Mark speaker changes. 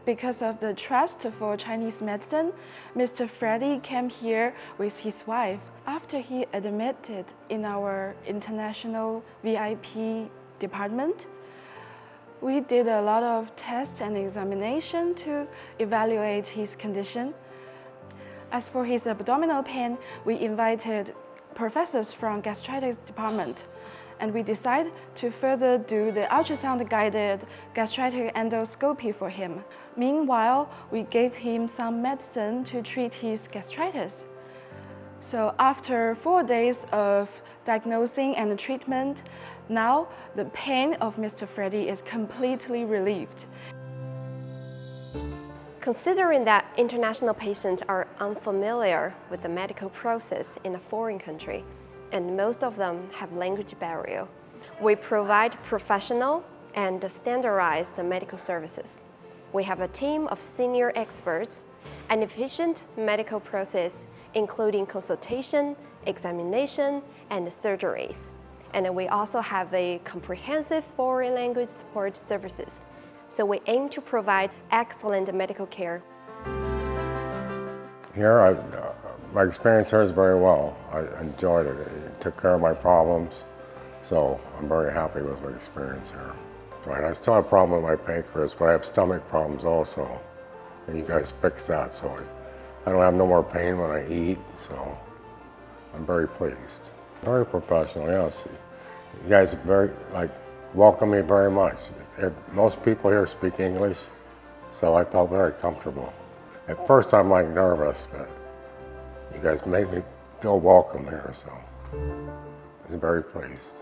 Speaker 1: Because of the trust for Chinese medicine, Mr. Freddy came here with his wife. After he admitted in our international VIP department, we did a lot of tests and examination to evaluate his condition. As for his abdominal pain, we invited professors from gastritis department, and we decided to further do the ultrasound-guided gastritic endoscopy for him. Meanwhile, we gave him some medicine to treat his gastritis. So after 4 days of diagnosing and treatment, now the pain of Mr. Freddy is completely relieved.
Speaker 2: Considering that international patients are unfamiliar with the medical process in a foreign country, and most of them have language barrier, we provide professional and standardized medical services. We have a team of senior experts, an efficient medical process including consultation, examination, and surgeries. And we also have a comprehensive foreign language support services. So we aim to provide excellent medical care.
Speaker 3: Here, my experience here is very well. I enjoyed it. It took care of my problems, so I'm very happy with my experience here. Right, I still have a problem with my pancreas, but I have stomach problems also, and you guys fixed that, so I don't have no more pain when I eat, so I'm very pleased. Very professional, yes. You guys welcome me very much. Most people here speak English, so I felt very comfortable. At first I'm nervous, but you guys made me feel welcome here, so I was very pleased.